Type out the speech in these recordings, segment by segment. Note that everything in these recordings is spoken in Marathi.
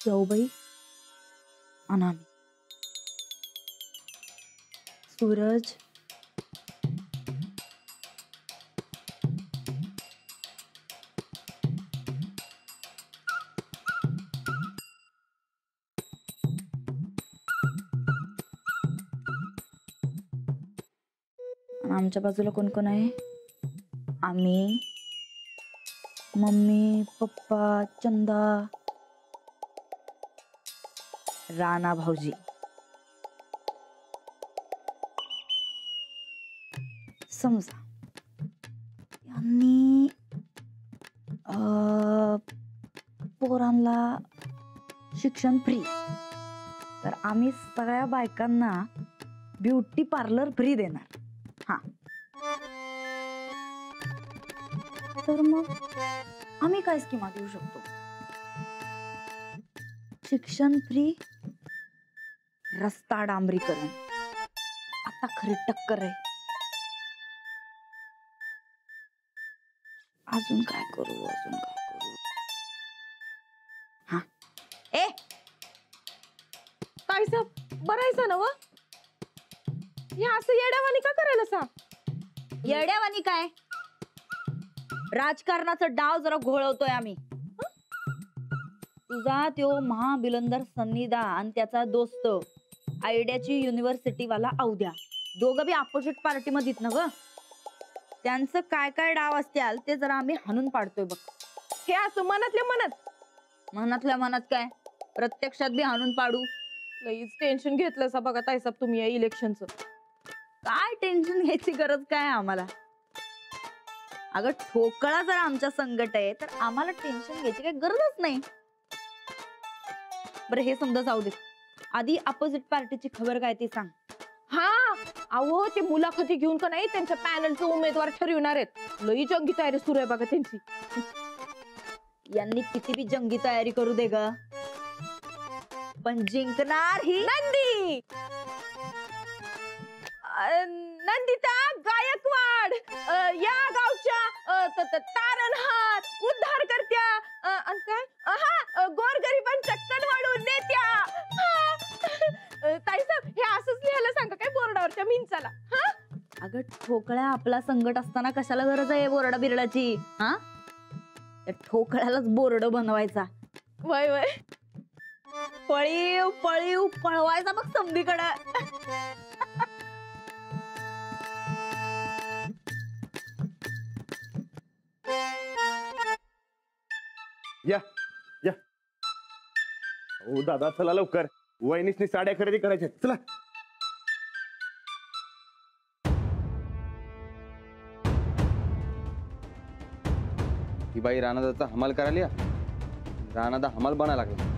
जाऊबाई, अनामी, सूरज, आमच्या बाजूला कोण कोण आहे? आम्ही, मम्मी, पप्पा, चंदा, राणा भाऊजी. समजा यांनी पोरांना शिक्षण फ्री, तर आम्ही सगळ्या बायकांना ब्युटी पार्लर फ्री देणार. हा, तर मग आम्ही काय स्कीमा देऊ शकतो? शिक्षण फ्री, रस्ता डांबरीकरण, आता खरी टक्कर आहे. अजून काय करू? हा, ए काय साहेब, बरायचं ना व? हे असं येड्यावानी का करायला सा? येड्यावानी काय? राजकारणाचा डाव जरा घोळवतोय आम्ही. तुझा त्यो महाबिलंदर सन्निदा आणि त्याचा दोस्त आयडियाची युनिव्हर्सिटी वाला औद्या, दोघं बी अपोजिट पार्टी मध्ये ना ग. त्यांचं काय काय डाव असतील ते जरा आम्ही हाणून पाडतोय बघ. हे असं मनातल्या मनात काय प्रत्यक्षात बी हाणून पाडू. लईच टेन्शन घेतलं सा बघा ताईसाहेब तुम्ही या इलेक्शनचं. काय टेन्शन घ्यायची गरज काय आम्हाला? अगं ठोकळा जर आमच्या संकट आहे तर आम्हाला टेन्शन घ्यायची काही गरजच नाही. बरं हे समजा जाऊ दे, आधी अपोजिट पार्टीची खबर काय ती सांग. हा, अहो ते मुलाखती घेऊन का नाही त्यांच्या पॅनलचे उमेदवार ठरविणार आहेत. लई जंगी तयारी सुरू आहे बघा त्यांची. यांनी किती बी जंगी तयारी करू दे ग, पण जिंकणार ही नंदी, नंदिता गायकवाड, या गावच्या तारणहार, उद्धार करत्या, गोरगरिबांच्या कणवाळू नेत्या. ताईसाहेब हे असंच लिहायला सांगा काय बोर्डावरच्या मिंचाला. हा, अगं ठोकळ्या, आपला संकट असताना कशाला गरज आहे बोर्डा बिरडाची? हा, त्या ठोकळ्यालाच बोर्ड बनवायचा. वय वय, पळीव पळीव पळवायचा मग संधीकडे. या या, ओ दादा चला लवकर, वहिनीसनी साड्या खरेदी करायच्या. चला. ही बाई राणादाचा हमाल करायला, राणादा हमाल बनायला लागला.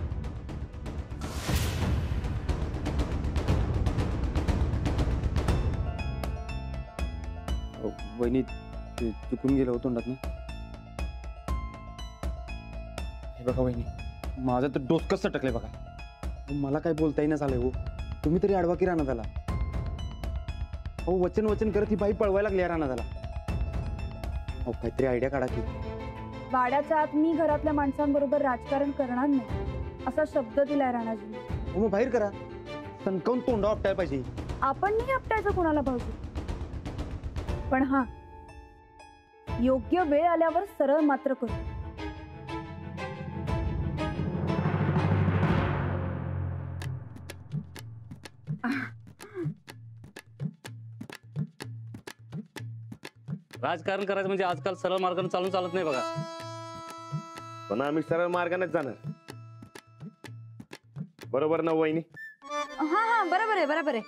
वहिनी ते चुकून गेलं होतं तोंडात ना. हे बघा वहिनी, माझं तर डोसकच सटकलंय बघा. मला काय बोलता येईना झालंय हो. तुम्ही तरी अडवा की राणादाला. हो, वचन करत ही बाई पळवायला लागली राणादाला. हो, काहीतरी आयडिया काढा की. वाड्याच्या आत मी घरातल्या माणसांबरोबर राजकारण करणार नाही असा शब्द दिलाय राणाजीने. हो, मग बाहेर करा. सणकावून तोंडा आपटायला पाहिजे. आपण नाही आपटायचं कोणाला भाऊजी, पण हा योग्य वेळ आल्यावर सरळ मात्र करू. राजकारण करायचं म्हणजे आजकाल सरळ मार्गाने चालत नाही बघा. पण आम्ही सरळ मार्गानेच जाणार. बरोबर ना वहिनी? हा हा, बरोबर आहे.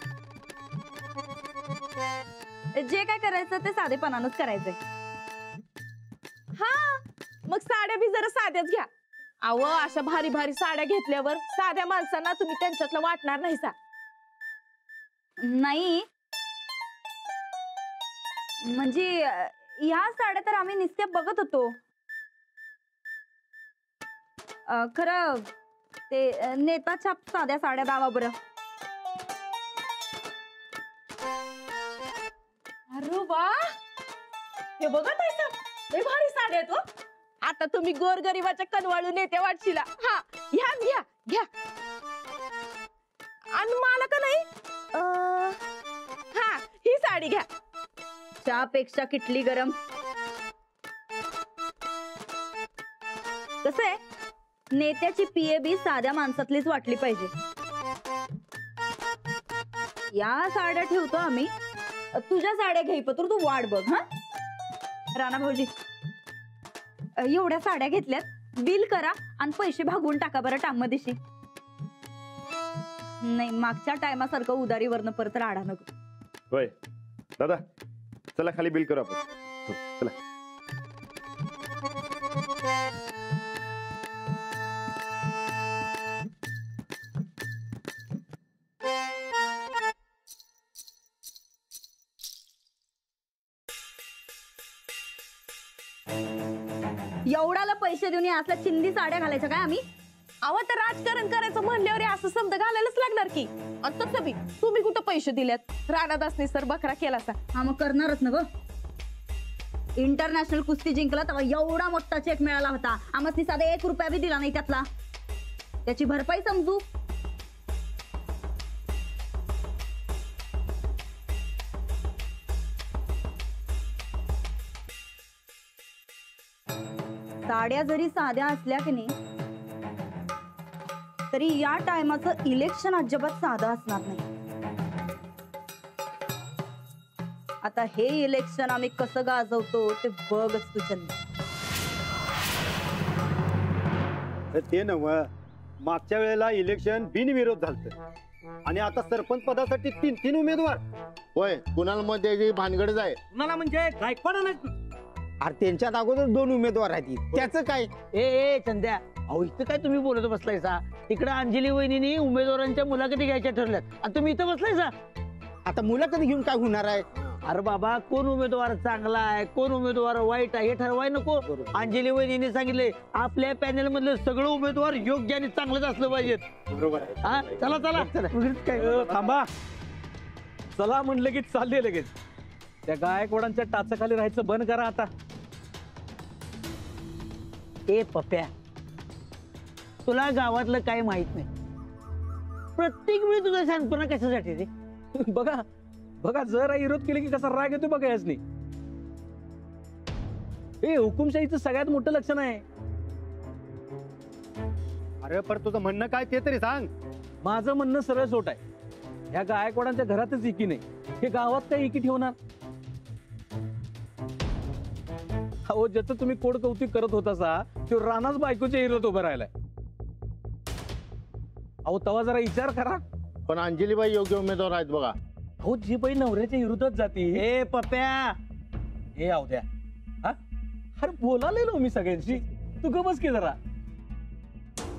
जे काय करायचं ते साधेपणानंच करायचंय. हा, मग साड्या बी जरा साध्याच घ्या. अहो अशा भारी भारी साड्या घेतल्यावर साध्या माणसांना तुम्ही त्यांच्यातलं वाटणार नाही सा. नाही म्हणजे ह्या साड्या तर आम्ही नुसत्या बघत होतो. खरं ते नेता छाप साध्या साड्या दावा बरं. अरे वा, हे बघा ताईसाहेब, लय भारी साड्या आहेत हो. आता तुम्ही गोरगरिबाच्या कनवाळू नेते वाटशीला. हा ह्याच घ्या घ्या. आणि मला का नाही हा ही साडी घ्या. चहापेक्षा किटली गरम. कसं आहे, नेत्याची पीएबी साध्या माणसातलीच वाटली पाहिजे. या साड्या ठेवतो आम्ही, तुझ्या साड्या घेई पत्र तू वाट बघ. हा राणा भाऊजी, एवढ्या साड्या घेतल्यात, बिल करा आणि पैसे भागवून टाका बरं टामदिशी. नाही, मागच्या टायमासारखं उदारीवरनं परत राडा नको. होय दादा, चला खाली बिल करू आपण. हो, चला. एवढ्याला पैसे देऊन या असल्या चिंदी साड्या घालायच्या काय आम्ही? अहो तर राजकारण करायचं म्हणल्यावर हे असं शब्द घालायलाच लागणार की. आणि तसं बी तुम्ही कुठं पैसे दिल्यात? राणादासनी सर बकरा केला सा. हा मग करणारच ना ग. इंटरनॅशनल कुस्ती जिंकला तेव्हा एवढा मोठा चेक मिळाला होता, आम्हाला साधा 1 रुपया बी दिला नाही त्यातला. त्याची भरपाई समजू. साड्या जरी साध्या असल्या की नाही, तरी या टायमाचं इलेक्शन अजिबात साधं असणार नाही. आता हे इलेक्शन आम्ही कसं गाजवतो ते बघच तू चंद. ते नव, मागच्या वेळेला इलेक्शन बिनविरोध झालं आणि आता सरपंच पदासाठी 3 उमेदवार. होय, कुणाल मध्ये भानगडच आहे. कुणाला म्हणजे गायकवाड. अरे त्यांच्यात अगोदर 2 उमेदवार आहेत, त्याचं काय? ए चंद्या, अहो इथं काय तुम्ही बोलत बसलायसा? तिकडे अंजली वहिनीने उमेदवारांच्या मुलाखती घ्यायच्या ठरल्यात आणि तुम्ही इथं बसलायसा. आता मुलाखत घेऊन काय होणार आहे? अरे बाबा, कोण उमेदवार चांगला आहे, कोण उमेदवार वाईट आहे हे ठरवाय नको. अंजली वहिनीने सांगितले आपल्या पॅनल मधले सगळे उमेदवार योग्य आणि चांगलेच असलं पाहिजेत. बरोबर आहे. हा चला चला काय थांबा. चला म्हणलं की चालले लगेच. त्या गायकवाडांच्या टाचाखाली राहायचं बंद करा आता. ए पप्प्या, तुला गावातलं काय माहित नाही. प्रत्येक वेळी तुझा शांतपणा कशासाठी रे? बघा बघा, जरा विरोध केले की कसा राग येतो बघा यासनी. हे हुकुमशाहीचं सगळ्यात मोठं लक्षण आहे. अरे पण तुझं म्हणणं काय ते तरी सांग. माझं म्हणणं सरळ सोट आहे. ह्या गायकवाडांच्या घरातच एकी नाही, हे गावात काय एकी ठेवणार? अहो, ज्याचं तुम्ही कोड कौतिक करत होता तो रानाच बायकोच्या विरोधात उभा राहिलाय. अहो तवा जरा विचार करा. पण अंजलीबाई योग्य उमेदवार आहेत बघा. अहो जी बाई नवऱ्याच्या विरोधात जाते. ए पप्प्या, हे आऊ द्या. हा अरे बोलायलो मी सगळ्यांशी, तू ग बस की जरा.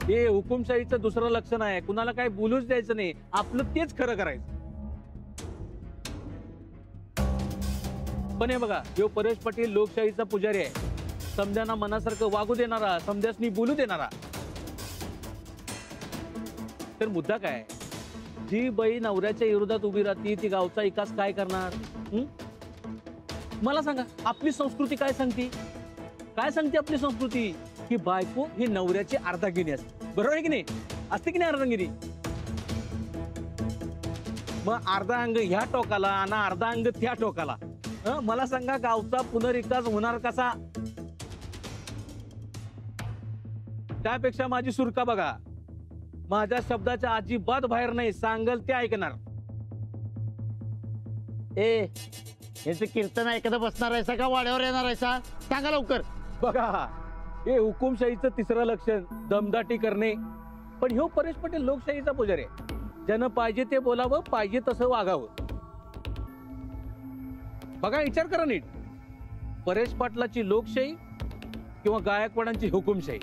हे हुकुमशाहीचं दुसरं लक्षण आहे, कुणाला काय बोलूच द्यायचं नाही, आपलं तेच खरं करायचं. पण हे बघा, जो परेश पाटील लोकशाहीचा पुजारी आहे, समद्यांना मनासारखं वागू देणारा, समद्यासनी बोलू देणारा. तर मुद्दा काय, जी बाई नवऱ्याच्या विरोधात उभी राहती ती गावचा विकास काय करणार? मला सांगा, आपली संस्कृती काय सांगते? काय सांगते आपली संस्कृती? की बायको ही नवऱ्याची अर्धांगिनी असते. बरोबर आहे की नाही? असते की नाही अर्धांगिनी? मग अर्धा अंग ह्या टोकाला आणि अर्धा अंग त्या टोकाला. मला सांगा, गावचा पुनर्विकास होणार कसा? त्यापेक्षा माझी सुरका बघा. माझ्या शब्दाच्या अजिबात बाहेर नाही, सांगल ते ऐकणार. ए, याचं कीर्तन ऐकत बसणार आहेसा का वाड्यावर येणार आहेसा? सांगा लवकर. बघा, हे हुकुमशाहीचं तिसरं लक्षण दमदाटी करणे. पण ह्यो परेश पटेल लोकशाहीचा पुजारी आहे. ज्यानं पाहिजे ते बोलावं, पाहिजे तसं वागावं. बघा, विचार करा नीट. परेश पाटलाची लोकशाही किंवा गायकवाडांची हुकुमशाही?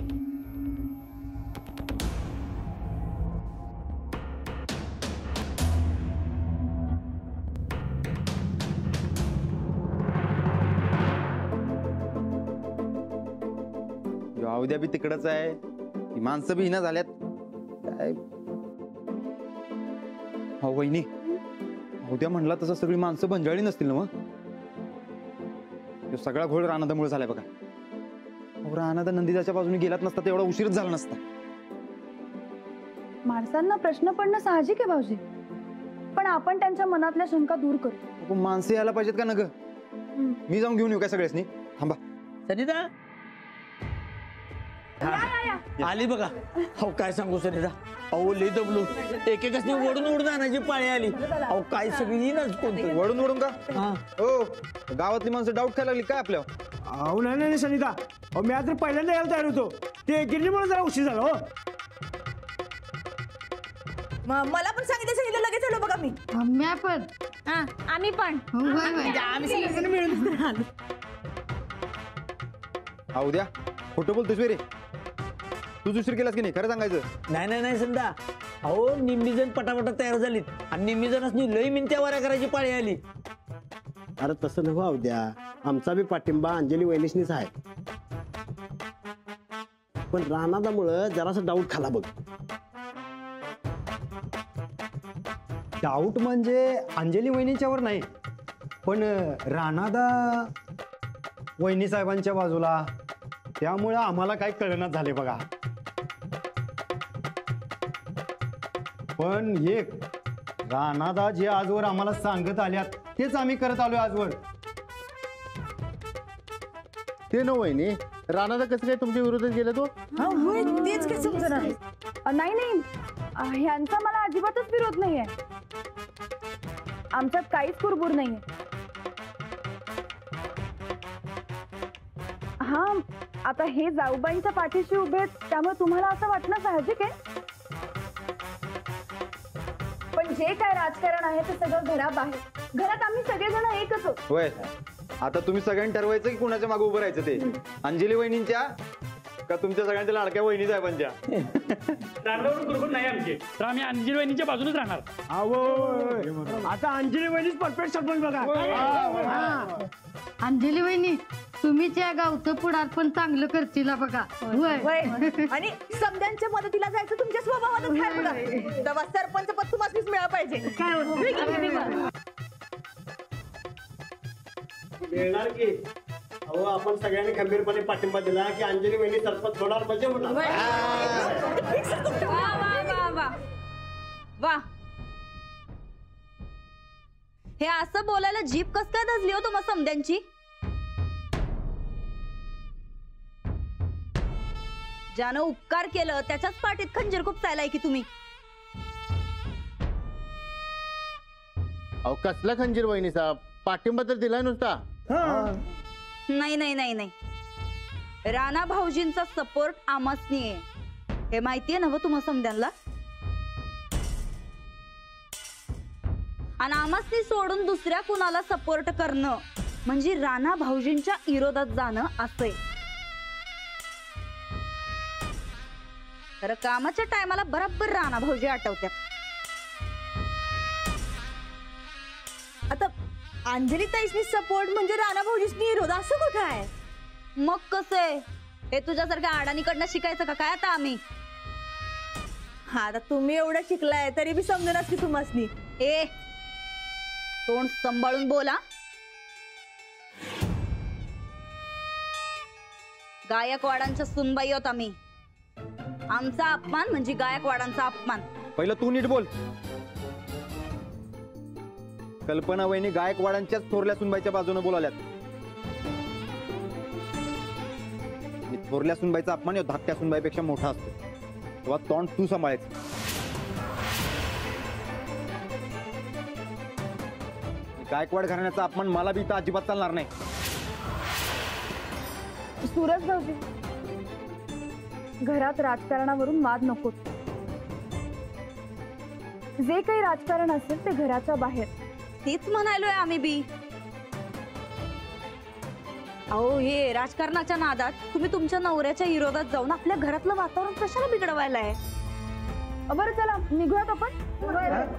अवद्या बी तिकडच आहे, ती माणसं बी हिना झाल्यात काय. हो वहिनी, उद्या म्हणला तसं सगळी माणसं बंजाळी नसतील ना? मग सगळा घोळ रानादामुळे झालाय बघा. राणा नंदिताच्या बाजूने गेलात नसता तर एवढा उशीरच झाला नसता. माणसांना प्रश्न पडणं साहजिक आहे भाऊजी, पण आपण त्यांच्या मनातल्या शंका दूर करू. पण माणसं यायला पाहिजेत का न ग? मी जाऊन घेऊन येऊ काय सगळ्यांनी? थांबा. सनिता आली बघा. अहो काय सांगू सनिता, अहो लई दबलो. एकेकाच ओढून ओढून आणायची पाळी आली. अहो काय सगळी ना कोणतं वळून वळून का? हा हो, गावातली माणसं डाऊट खायला लागली काय आपल्यावर? अहो नाही सनिता, अहो मी आता पहिल्यांदा यायला तयार होतो, ते गिरणीमुळे जरा उशीर झाला. हो मला पण सांगितलं लगेच आलो बघा मी. पण आम्ही पण आम्ही सगळेजण मिळून आलो. हा उद्या खोटं बोलतोस रे? तू उशीर केलास की नाही खरं सांगायचं? नाही संदा. अहो निम्मी जण पटापटा तयार झालीत आणि निम्मी जणांनी लई मिनत्या वाऱ्या करायची पाळी आली. अरे तसं नव्ह उद्या, आमचा बी पाठिंबा अंजली वहिनीसनीच आहे, पण राणादामुळं जरासा डाऊट खाला बघ. डाऊट म्हणजे अंजली वहिनीच्यावर नाही, पण राणादा वहिनी साहेबांच्या बाजूला, त्यामुळे आम्हाला काही कळण्यात झाले बघा. पण एक राणादा जे आजवर आम्हाला सांगत आल्यात तेच आम्ही करत आलोय आजवर. ते न वहिनी, राणादा कसं काय तुमच्या विरोधात गेला तो? तेच काय समजणार. नाही, ह्यांचा मला अजिबातच विरोध नाहीये. आमच्यात काहीच कुरबुर नाहीये. हा, आता हे जाऊबाईंच्या पाठीशी उभे आहेत, त्यामुळे तुम्हाला असं वाटणं साहजिक आहे. पण जे काय राजकारण आहे ते सगळं घराबाहेर. घरात आम्ही सगळेजण एकच आहोत. होय, आता तुम्ही सगळ्यांनी ठरवायचं की कुणाच्या मागे उभं राहायचं ते, अंजली वहिनींच्या का तुमच्या सगळ्यांच्या लाडक्या वहिनी साहेबांच्या? राणावर बरोबर नाही आमचे, तर आम्ही अंजली वहिनीच्या बाजूनच राहणार. अहो आता अंजली वहिनीच परफेक्ट सरपंच बघा. अंजली वहिनी, तुम्हीच या गावचं पुढारपण चांगलं करतील बघा. आणि समद्यांच्या मदतीला जायचं तुमच्या स्वभावातच आहे बघा. तेव्हा सरपंच पद तुम्हालाच मिळालं पाहिजे. मिळणार की. अहो आपण सगळ्यांनी खंबीरपणे पाठिंबा दिला की अंजली वहिनी सरपंच होणार म्हणजे होणार. वा, हे असं बोलायला जीभ कस काय धजली हो तुम्हा समद्यांची? ज्यानं उपकार केलं त्याच्याच पाठीत खंजीर खुपसायलाय की तुम्ही. अहो कसला खंजीर वहिनी साहेब, पाठिंबा तर दिलाय नुसता. नाही, राणा भाऊजींचा सपोर्ट आमासनी आहे, हे माहितीये ना व तुम्हा समद्यांना. आणि आमासनी सोडून दुसऱ्या कुणाला सपोर्ट करणं म्हणजे राणा भाऊजींच्या विरोधात जाणं असंय. तर कामाच्या टायमाला बरोबर राणा भाऊजी आठवत्यात. आता अंजली ताईसनी सपोर्ट म्हणजे राणा भाऊजीसनी विरोध असं कुठं आहे? मग कसं आहे, हे तुझ्यासारख्या अडाणीकडनं शिकायचं का काय आता आम्ही? हा, आता तुम्ही एवढं शिकलाय तरी बी समजणार की तुम्हासनी. ए, तोंड सांभाळून बोला. गायकवाडांच्या सुनबाई आहोत आम्ही. आमचा अपमान म्हणजे गायकवाडांचा अपमान. पहिलं तू नीट बोल. कल्पना वहिनी गायकवाडांच्याच थोरल्या सुनबाईच्या बाजूने बोलाल्यात. थोरल्या सुनबाईचा अपमान या धाकट्या सुनबाईपेक्षा मोठा असतो, तेव्हा तोंड तू सांभाळायचं. गायकवाड घराण्याचा अपमान मला बी इथं अजिबात चालणार नाही. सूरज भाऊजी, घरात राजकारणावरून वाद नको. जे काही राजकारण असेल ते घराच्या बाहेर. तेच म्हणालोय आम्ही बी. अहो, हे राजकारणाच्या नादात तुम्ही तुमच्या नवऱ्याच्या विरोधात जाऊन आपल्या घरातलं वातावरण कशाला बिघडवायलाय? बरं चला निघूयात आपण.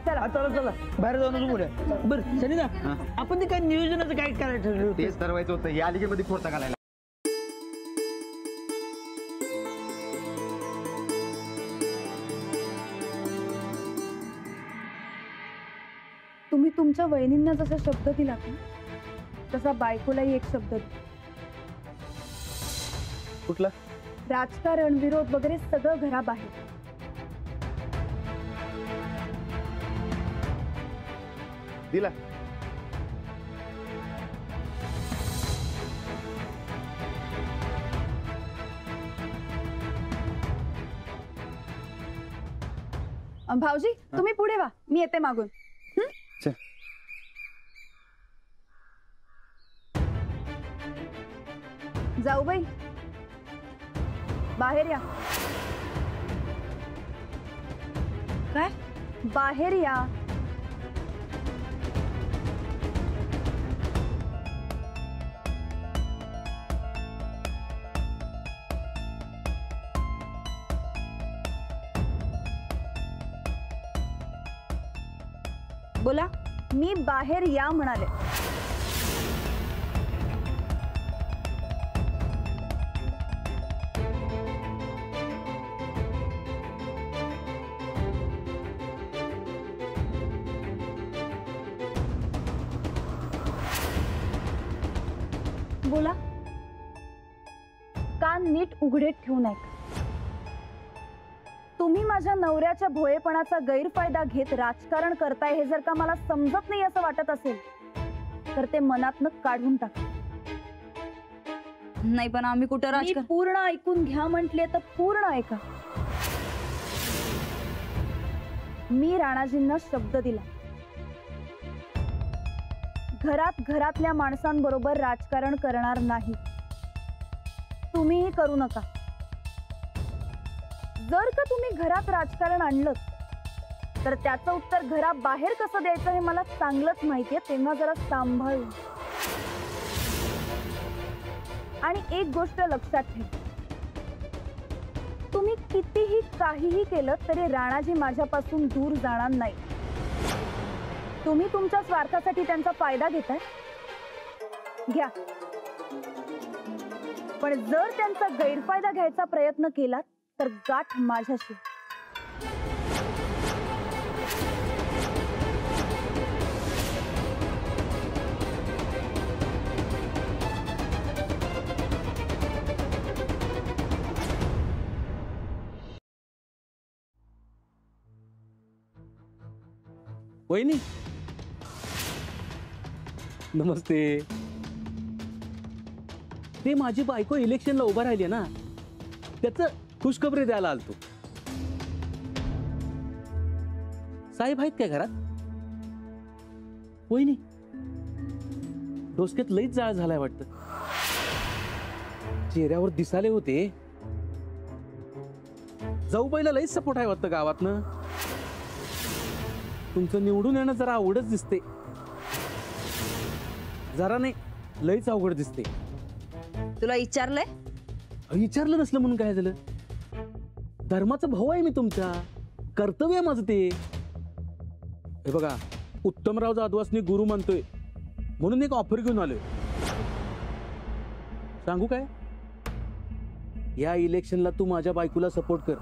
चला बाहेर जाऊन बोलूया. बरं सनिता, आपण ते काय नियोजनाचं काय करायचं ठरलं? तेच ठरवायचं होतं, या अलिकेमध्ये खोडता घालायला. तुम्ही तुमच्या वहिनींना जसा शब्द दिलात ना, तसा बायकोलाही एक शब्द दिला. कुठला? राजकारण विरोध वगैरे सगळं घराबाहेर. दिला. भाऊजी तुम्ही पुढे वा, मी येते मागून. चल. जाऊबाई बाहेर या. काय? बाहेर या. बोला. मी बाहेर या म्हणाले. बोला. कान नीट उघडे ठेवू नये. तुम्ही माझ्या नवऱ्याच्या भोळेपणाचा गैरफायदा घेत राजकारण करताय हे जर का मला समजत नाही असं वाटत असेल तर ते मनातनं काढून टाका. नाही पण आम्ही कुठं मी राजकारण. पूर्ण ऐकून घ्या म्हटले तर पूर्ण ऐका. मी राणाजींना शब्द दिला, घरातल्या माणसांबरोबर राजकारण करणार नाही. तुम्हीही करू नका. जर का तुम्ही घरात राजकारण आणलं तर त्याचं उत्तर घराबाहेर कसं द्यायचं हे मला चांगलंच माहितीये, तेव्हा जरा सांभाळून. आणि एक गोष्ट लक्षात ठेवा, तुम्ही कितीही काहीही केलं तरी राणाजी माझ्यापासून दूर जाणार नाही. तुम्ही तुमच्या स्वार्थासाठी त्यांचा फायदा घेताय, घ्या. पण जर त्यांचा गैरफायदा घ्यायचा प्रयत्न केलात तर गाठ माझ्याशी. वहिनी नमस्ते. ते माझी बायको इलेक्शनला उभा राहिली ना, त्याच खुशखबरी द्यायला आलतो. साहेब आहेत काय घरात? वहिनी डोसक्यात लईच जाळ झालाय वाटतं. चेहऱ्यावर दिसाले होते. जाऊबाईला लईच सपोर्ट आहे वाटतं गावातनं. तुमचं निवडून येणं जरा अवघडच दिसते. जरा नाही, लईच अवघड दिसते. तुला विचारलंय? विचारलं नसलं म्हणून काय झालं? धर्माचा भाऊ आहे मी तुमचा, कर्तव्य आहे माझं ते. हे बघा, उत्तमराव जाधवासनी गुरु मानतोय म्हणून एक ऑफर घेऊन आलोय. सांगू काय? या इलेक्शनला तू माझ्या बायकोला सपोर्ट कर.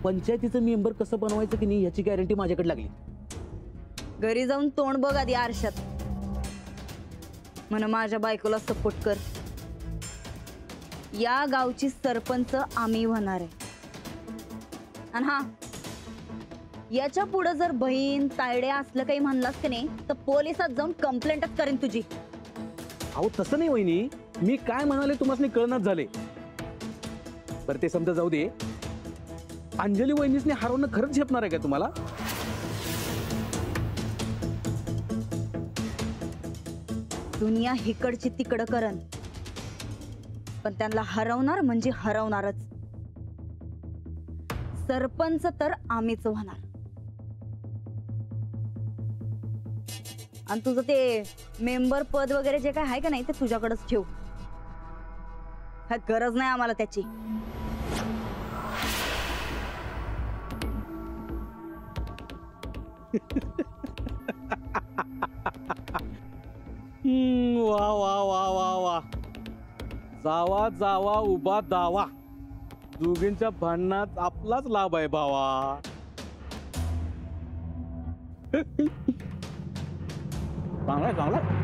पंचायतीचं मेंबर कसं बनवायचं की नाही याची गॅरंटी माझ्याकडे लागली. घरी जाऊन तोंड बघ आधी आरशात, म्हण माझ्या बायकोला सपोर्ट कर. या गावची सरपंच आम्ही होणार आहे. आणि हा, याच्या पुढे जर बहीण तायडे असलं काही म्हणलास की नाही तर पोलिसात जाऊन कंप्लेंटच करेन तुझी. अहो तसं नाही वहिनी, मी काय म्हणाले तुम्हाला कळणार झाले. बरं ते समजा जाऊ दे. अंजली वहिनीसने हरवणं खरंच झेपणार आहे का तुम्हाला? दुनिया हिकडची तिकडं करन, पण त्यांना हरवणार म्हणजे हरवणारच. सरपंच तर आम्हीच होणार. आणि तुझं ते मेंबर पद वगैरे जे काय आहे का नाही ते तुझ्याकडेच ठेव. गरज नाही आम्हाला त्याची. वा वा वा वा वा. जावा जावा उभा दावा. दोघींच्या भांडणात आपलाच लाभ आहे भावा. चांगला चांगला.